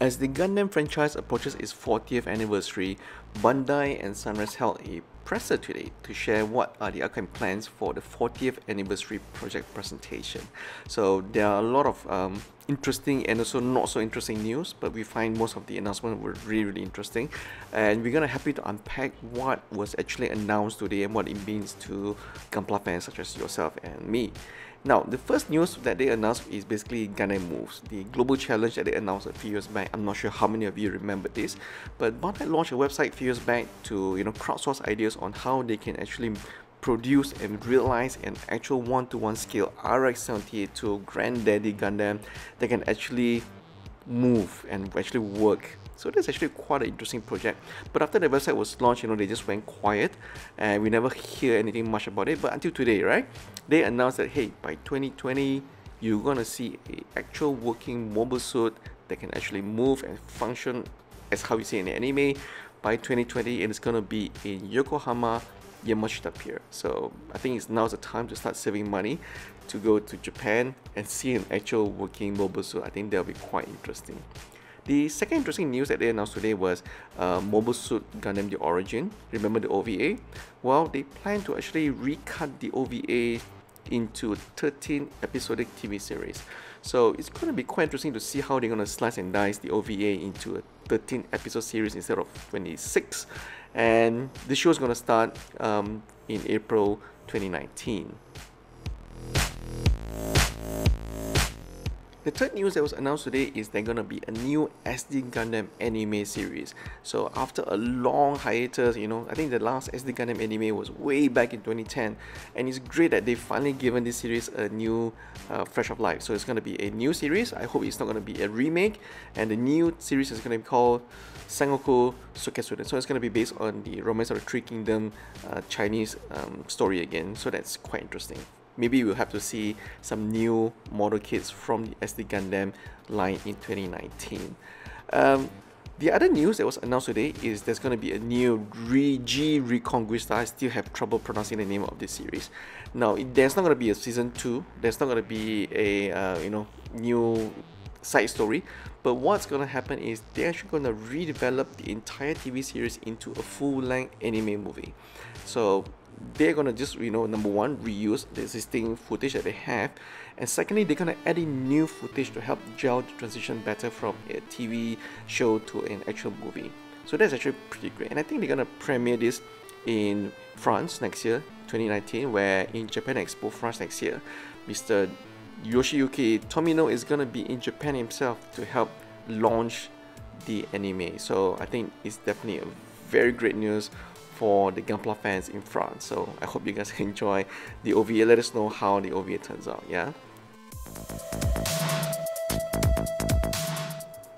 As the Gundam franchise approaches its 40th anniversary, Bandai and Sunrise held a presser today to share what are the upcoming plans for the 40th anniversary project presentation. So there are a lot of interesting and also not so interesting news, but we find most of the announcements were really interesting, and we're gonna happy to unpack what was actually announced today and what it means to gunpla fans such as yourself and me. Now, the first news that they announced is basically Gundam Moves, the global challenge that they announced a few years back. I'm not sure how many of you remember this, but Bandai launched a website a few years back to crowdsource ideas on how they can actually produce and realize an actual one-to-one scale RX-78 Granddaddy Gundam that can actually move and actually work. So that's actually quite an interesting project. But after the website was launched, they just went quiet and we never hear anything much about it. But until today, right, they announced that hey, by 2020 you're gonna see an actual working mobile suit that can actually move and function as how you see in the anime. By 2020, and it's gonna be in Yokohama, Yamashita Pier. So I think now's the time to start saving money to go to Japan and see an actual working mobile suit. I think that'll be quite interesting. The second interesting news that they announced today was Mobile Suit Gundam The Origin. Remember the OVA? Well, they plan to actually recut the OVA into a 13 episodic TV series. So it's going to be quite interesting to see how they're going to slice and dice the OVA into a 13 episode series instead of 26. And the show is going to start in April 2019. The third news that was announced today is there's gonna be a new SD Gundam anime series. So after a long hiatus, I think the last SD Gundam anime was way back in 2010, and it's great that they've finally given this series a new fresh of life. So it's gonna be a new series. I hope it's not gonna be a remake, and the new series is gonna be called Sengoku Suketsuden. So it's gonna be based on the Romance of the Three Kingdom Chinese story again. So that's quite interesting. Maybe we'll have to see some new model kits from the SD Gundam line in 2019. The other news that was announced today is there's going to be a new G Reconquista. I still have trouble pronouncing the name of this series. Now, there's not going to be a season 2. There's not going to be a new side story. But what's going to happen is they're actually going to redevelop the entire TV series into a full-length anime movie. So they're gonna just number one, reuse the existing footage that they have, and secondly, they're gonna add in new footage to help gel the transition better from a TV show to an actual movie. So that's actually pretty great, and I think they're gonna premiere this in France next year, 2019, where in Japan Expo France next year, Mr. Yoshiyuki Tomino is gonna be in Japan himself to help launch the anime. So I think it's definitely a very great news for the gunpla fans in France. So I hope you guys enjoy the OVA. Let us know how the OVA turns out, yeah?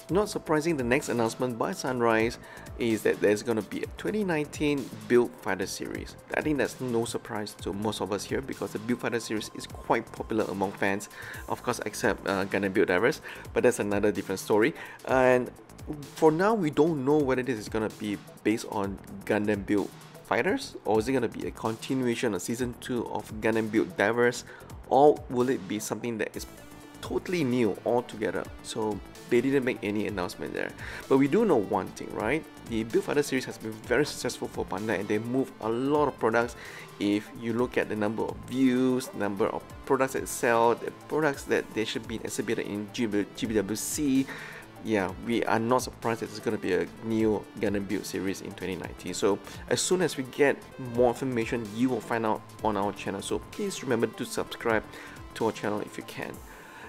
Not surprising, the next announcement by Sunrise is that there's going to be a 2019 Build Fighter series. I think that's no surprise to most of us here because the Build Fighter series is quite popular among fans, of course except Gundam Build Divers, but that's another different story. And for now, we don't know whether this is going to be based on Gundam Build Fighters, or is it going to be a continuation of Season 2 of Gundam Build Divers, or will it be something that is totally new altogether? So they didn't make any announcement there. But we do know one thing, right? The Build Fighter series has been very successful for Bandai, and they move a lot of products. If you look at the number of views, number of products that sell, the products that they should be exhibited in GBWC, yeah, we are not surprised that there's going to be a new Gundam Build series in 2019. So as soon as we get more information, you will find out on our channel. So please remember to subscribe to our channel if you can.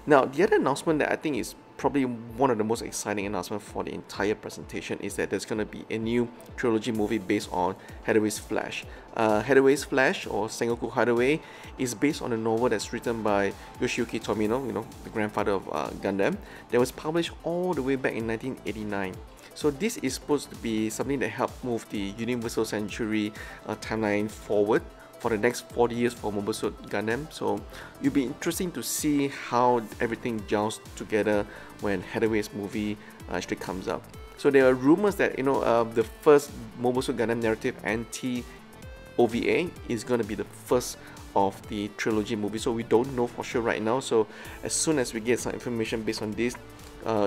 Now, the other announcement that I think is probably one of the most exciting announcements for the entire presentation is that there's going to be a new trilogy movie based on Hathaway's Flash. Hathaway's Flash, or Sengoku Hathaway, is based on a novel that's written by Yoshiyuki Tomino, the grandfather of Gundam, that was published all the way back in 1989. So this is supposed to be something that helped move the Universal Century timeline forward for the next 40 years for Mobile Suit Gundam. So it'll be interesting to see how everything gels together when Hathaway's movie actually comes up. So there are rumors that the first Mobile Suit Gundam narrative anti-OVA is going to be the first of the trilogy movie. So we don't know for sure right now. So as soon as we get some information based on this,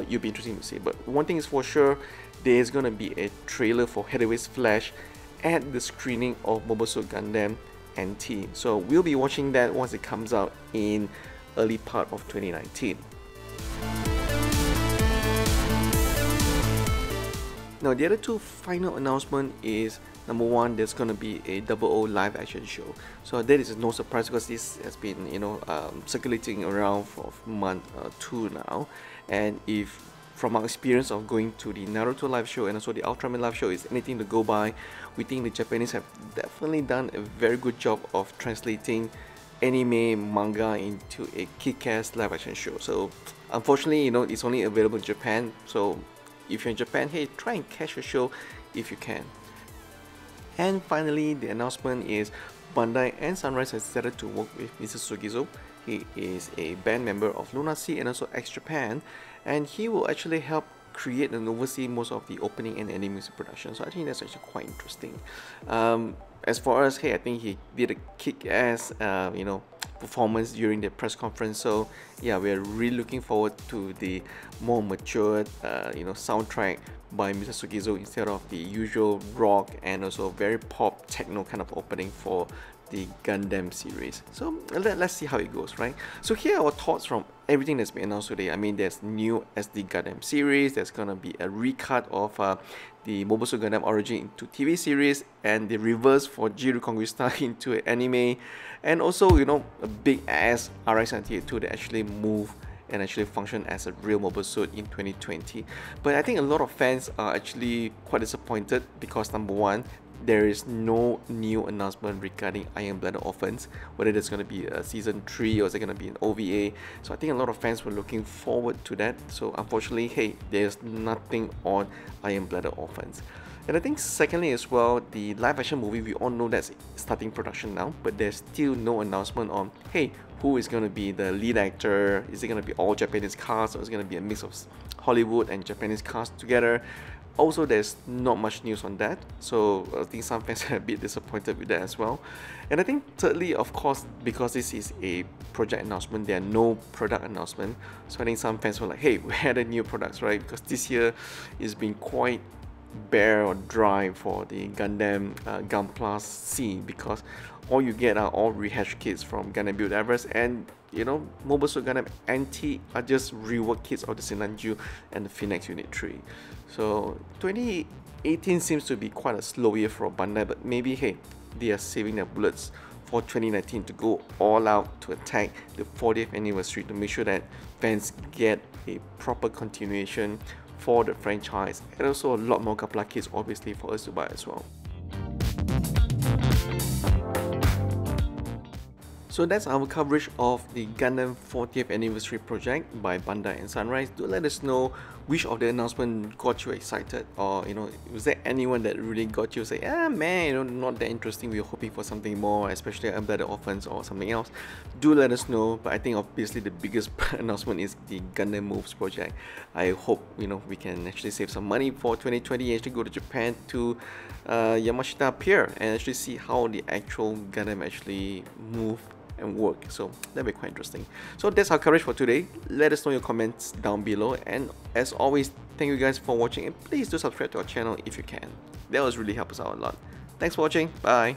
you'll be interesting to see. But one thing is for sure, there's gonna be a trailer for Heavyweight Flash at the screening of Mobile Suit Gundam NT. So we'll be watching that once it comes out in early part of 2019. Now the other two final announcement is, number one, there's gonna be a 00 live action show. So that is no surprise because this has been circulating around for month 2 now. And if from our experience of going to the Naruto live show and also the Ultraman live show is anything to go by, we think the Japanese have definitely done a very good job of translating anime manga into a kick-ass live action show. So unfortunately, it's only available in Japan. So if you're in Japan, hey, try and catch a show if you can. And finally, the announcement is Bandai and Sunrise has decided to work with Mr. Sugizo. He is a band member of Lunacy and also ex-Japan, and he will actually help create and oversee most of the opening and ending music production. So I think that's actually quite interesting. As for us, hey, I think he did a kick-ass, performance during the press conference. So yeah, we're really looking forward to the more mature, soundtrack by Mr. Sugizo instead of the usual rock and also very pop techno kind of opening for the Gundam series. So let's see how it goes, right? So here are our thoughts from everything that's been announced today. I mean, there's new SD Gundam series, there's gonna be a recut of the Mobile Suit Gundam Origin into TV series, and the reverse for Jiru Conquista into an anime, and also a big ass RX-98 that actually move and actually function as a real mobile suit in 2020. But I think a lot of fans are actually quite disappointed because number one, there is no new announcement regarding Iron Bladder Orphans, whether there's going to be a season 3 or is it going to be an OVA. So I think a lot of fans were looking forward to that. So unfortunately, hey, there's nothing on Iron Bladder Orphans. And I think secondly as well, the live action movie, we all know that's starting production now, but there's still no announcement on, hey, who is going to be the lead actor? Is it going to be all Japanese cast, or is it going to be a mix of Hollywood and Japanese cast together? Also, there's not much news on that, so I think some fans are a bit disappointed with that as well. And I think thirdly, of course, because this is a project announcement, there are no product announcement. So I think some fans were like, hey, where are the new products, right? Because this year is been quite bare or dry for the Gundam Gunpla C, because all you get are all rehashed kits from Gundam Build Everest, and Mobile Suit Gundam NT are just reworked kits of the Sinanju and the Phoenix Unit 3. So 2018 seems to be quite a slow year for Bandai, but maybe, hey, they are saving their bullets for 2019 to go all out to attack the 40th anniversary to make sure that fans get a proper continuation for the franchise, and also a lot more gunpla kits obviously for us to buy as well. So that's our coverage of the Gundam 40th anniversary project by Bandai and Sunrise. Do let us know which of the announcement got you excited, or was there anyone that really got you say, man, not that interesting, we were hoping for something more, especially Unbladed Orphans or something else. Do let us know. But I think obviously the biggest announcement is the Gundam Moves project. I hope we can actually save some money for 2020 and actually go to Japan to Yamashita Pier and actually see how the actual Gundam actually move and work. So that'll be quite interesting. So that's our coverage for today. Let us know your comments down below, and as always, thank you guys for watching, and please do subscribe to our channel if you can. That will really help us out a lot. Thanks for watching. Bye.